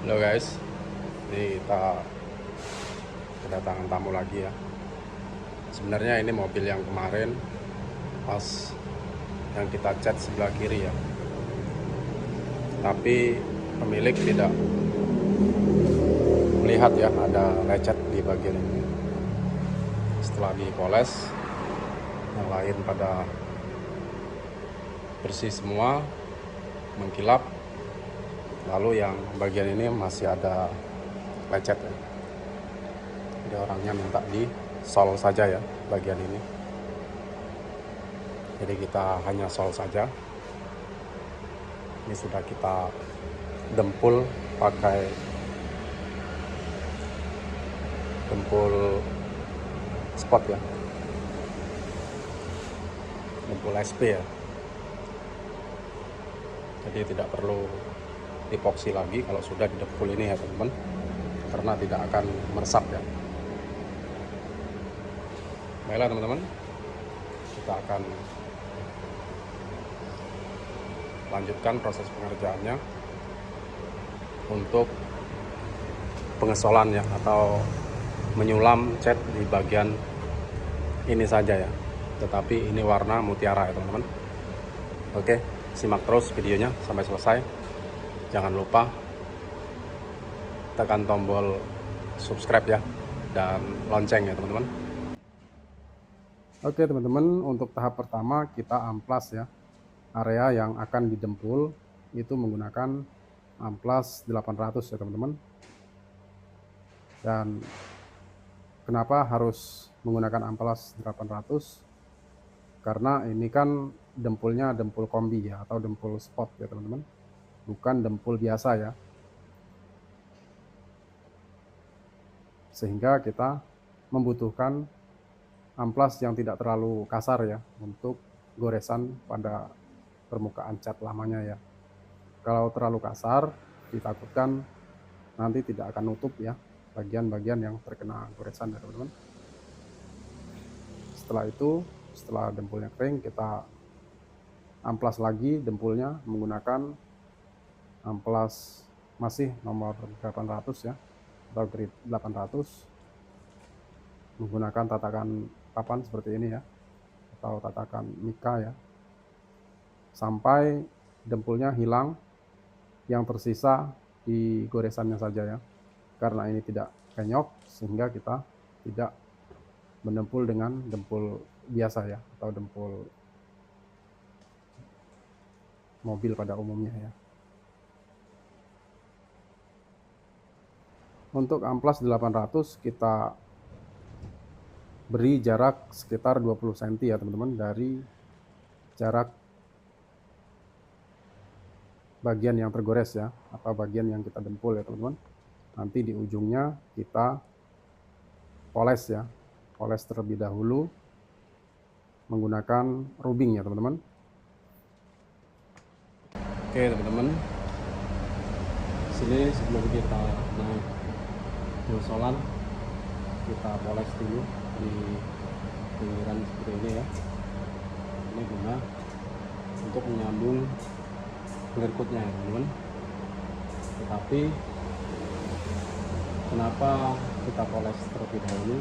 Halo guys, ini kita kedatangan tamu lagi ya. Sebenarnya ini mobil yang kemarin pas yang kita cat sebelah kiri ya. Tapi pemilik tidak melihat ya ada lecet di bagian ini. Setelah dipoles, yang lain pada bersih semua, mengkilap. Lalu yang bagian ini masih ada lecet ya. Jadi orangnya minta di sol saja ya bagian ini. Jadi kita hanya sol saja. Ini sudah kita dempul pakai dempul spot ya, dempul SP ya. Jadi tidak perlu epoksi lagi kalau sudah didempul ini ya teman-teman, karena tidak akan meresap ya. Baiklah teman-teman, kita akan lanjutkan proses pengerjaannya untuk pengesolan ya, atau menyulam cat di bagian ini saja ya, tetapi ini warna mutiara ya teman-teman. Oke, simak terus videonya sampai selesai. Jangan lupa tekan tombol subscribe ya, dan lonceng ya teman-teman. Oke teman-teman, untuk tahap pertama kita amplas ya. Area yang akan didempul itu menggunakan amplas 800 ya teman-teman. Dan kenapa harus menggunakan amplas 800? Karena ini kan dempulnya dempul kombi ya, atau dempul spot ya teman-teman, bukan dempul biasa ya. Sehingga kita membutuhkan amplas yang tidak terlalu kasar ya, untuk goresan pada permukaan cat lamanya ya. Kalau terlalu kasar, ditakutkan nanti tidak akan nutup ya bagian-bagian yang terkena goresan ya teman-teman. Setelah itu, setelah dempulnya kering, kita amplas lagi dempulnya menggunakan amplas masih nomor 800 ya, atau grade 800, menggunakan tatakan papan seperti ini ya, atau tatakan mika ya, sampai dempulnya hilang, yang tersisa di goresannya saja ya. Karena ini tidak penyok, sehingga kita tidak mendempul dengan dempul biasa ya, atau dempul mobil pada umumnya ya. Untuk amplas 800 kita beri jarak sekitar 20 cm ya teman-teman, dari jarak bagian yang tergores ya, atau bagian yang kita dempul ya teman-teman. Nanti di ujungnya kita poles ya, poles terlebih dahulu menggunakan rubbing ya teman-teman. Oke teman-teman, sini sebelum kita naik pengesolan, kita poles dulu di pinggiran seperti ini ya. Ini guna untuk menyambung clear coat-nya ya teman-teman. Tetapi kenapa kita poles terlebih dahulu?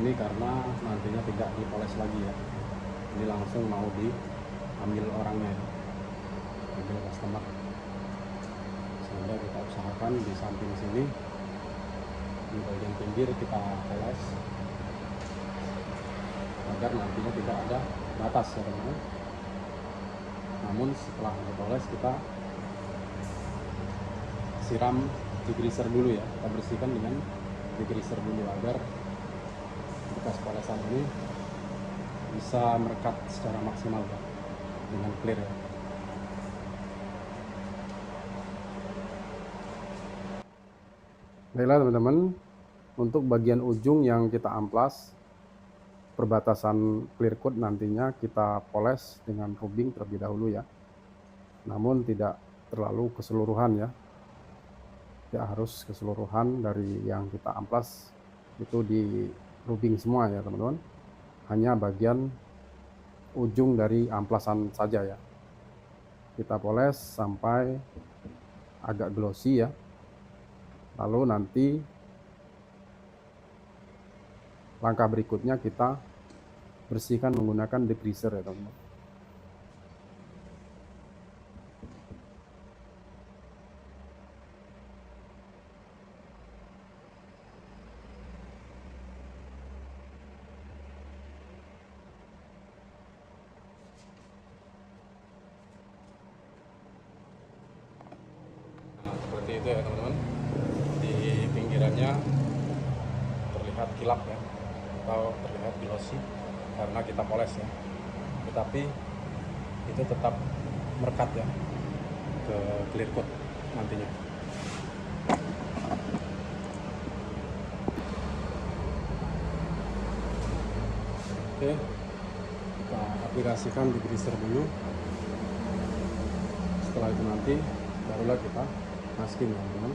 Ini karena nantinya tidak dipoles lagi ya. Ini langsung mau diambil orangnya ya, ambil customer. Sehingga kita usahakan di samping sini, di bagian pinggir kita poles agar nantinya tidak ada batas ya teman-teman. Namun setelah dipoles, kita siram degreaser dulu ya, kita bersihkan dengan degreaser dulu agar bekas polesan ini bisa merekat secara maksimal ya, dengan clear ya. Baiklah teman-teman, untuk bagian ujung yang kita amplas, perbatasan clear coat nantinya kita poles dengan rubbing terlebih dahulu ya. Namun tidak terlalu keseluruhan ya. Tidak harus keseluruhan dari yang kita amplas itu di rubbing semua ya teman-teman. Hanya bagian ujung dari amplasan saja ya. Kita poles sampai agak glossy ya. Lalu nanti langkah berikutnya kita bersihkan menggunakan degreaser ya teman-teman. Nah, seperti itu ya teman-teman. Di pinggirannya terlihat kilap ya, atau terlihat glossy karena kita poles ya. Tetapi itu tetap merekat ya ke clear coat nantinya. Oke, kita aplikasikan degreaser dulu. Setelah itu nanti barulah kita masking ya teman-teman.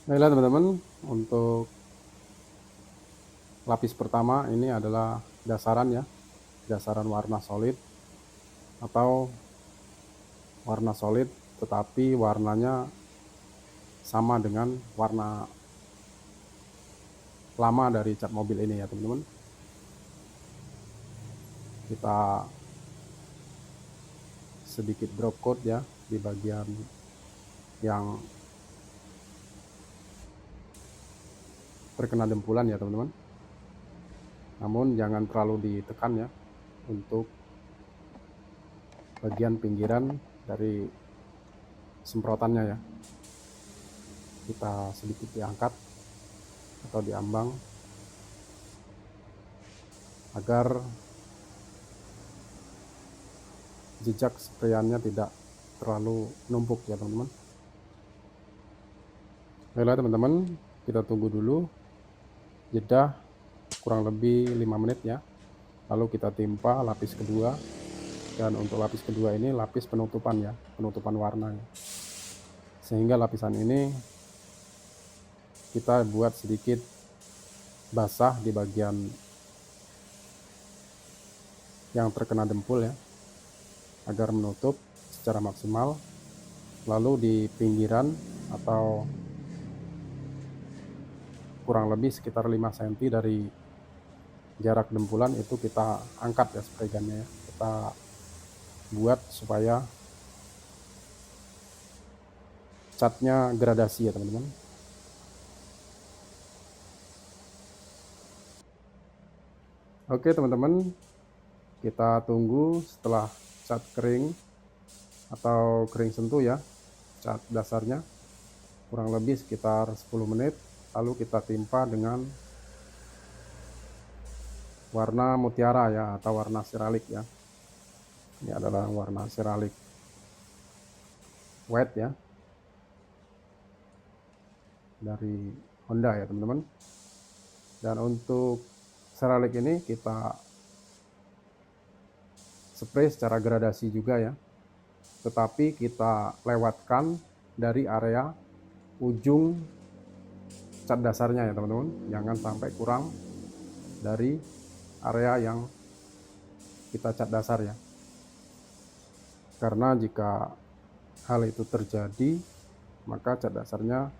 Baiklah teman-teman, untuk lapis pertama ini adalah dasaran ya, dasaran warna solid atau warna solid tetapi warnanya sama dengan warna lama dari cat mobil ini ya teman-teman. Kita sedikit drop coat ya di bagian yang terkena dempulan ya teman-teman. Namun jangan terlalu ditekan ya untuk bagian pinggiran dari semprotannya ya. Kita sedikit diangkat atau diambang agar jejak sprayannya tidak terlalu numpuk ya teman-teman. Baiklah teman-teman, kita tunggu dulu jeda kurang lebih 5 menit ya. Lalu kita timpa lapis kedua, dan untuk lapis kedua ini lapis penutupan ya, penutupan warna ya. Sehingga lapisan ini kita buat sedikit basah di bagian yang terkena dempul ya, agar menutup secara maksimal. Lalu di pinggiran atau kurang lebih sekitar 5 cm dari jarak dempulan itu kita angkat ya spray gunnya ya. Kita buat supaya catnya gradasi ya teman-teman. Oke teman-teman, kita tunggu setelah cat kering atau kering sentuh ya, cat dasarnya kurang lebih sekitar 10 menit. Lalu kita timpa dengan warna mutiara ya, atau warna seralik ya. Ini adalah warna seralik white ya, dari Honda ya teman-teman. Dan untuk seralik ini kita spray secara gradasi juga ya, tetapi kita lewatkan dari area ujung cat dasarnya ya teman-teman, jangan sampai kurang dari area yang kita cat dasar ya, karena jika hal itu terjadi maka cat dasarnya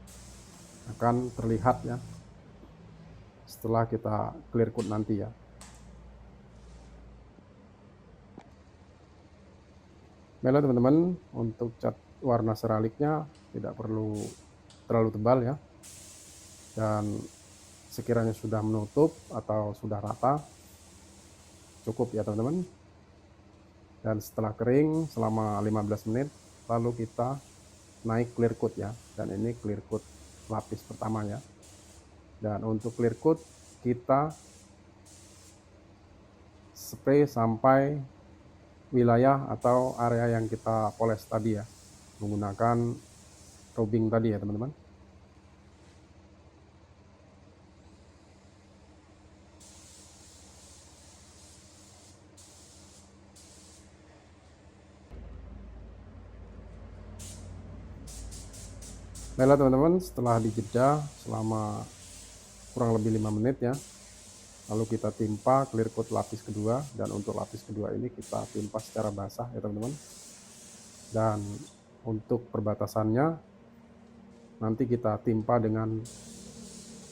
akan terlihat ya setelah kita clear coat nanti ya. Baiklah teman-teman, untuk cat warna seraliknya tidak perlu terlalu tebal ya, dan sekiranya sudah menutup atau sudah rata cukup ya teman-teman. Dan setelah kering selama 15 menit lalu kita naik clear coat ya, dan ini clear coat lapis pertama ya. Dan untuk clear coat kita spray sampai wilayah atau area yang kita poles tadi ya, menggunakan rubbing tadi ya teman-teman. Baiklah teman-teman, setelah dijeda selama kurang lebih 5 menit ya, lalu kita timpa clear coat lapis kedua, dan untuk lapis kedua ini kita timpa secara basah ya teman-teman. Dan untuk perbatasannya nanti kita timpa dengan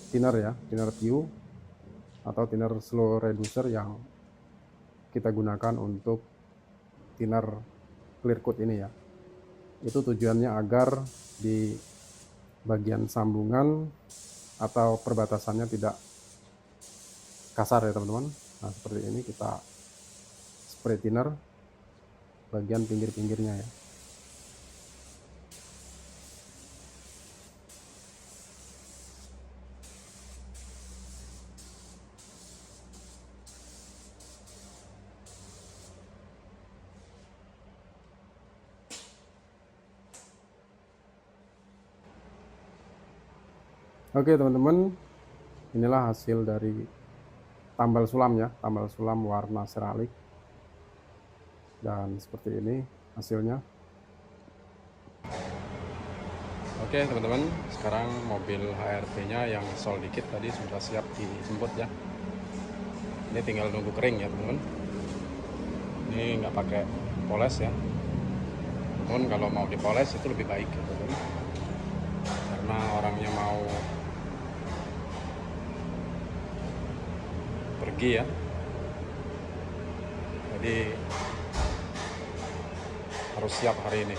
thinner ya, thinner PU atau thinner slow reducer yang kita gunakan untuk thinner clear coat ini ya. Itu tujuannya agar di bagian sambungan atau perbatasannya tidak kasar ya teman-teman. Nah seperti ini kita spray thinner bagian pinggir-pinggirnya ya. Oke teman-teman, inilah hasil dari tambal sulam ya, tambal sulam warna seralik, dan seperti ini hasilnya. Oke teman-teman, sekarang mobil HRV-nya yang sol dikit tadi sudah siap dijemput ya. Ini tinggal nunggu kering ya teman-teman. Ini nggak pakai poles ya. Namun kalau mau dipoles itu lebih baik ya teman-teman, karena orangnya mau pergi ya, jadi harus siap hari ini.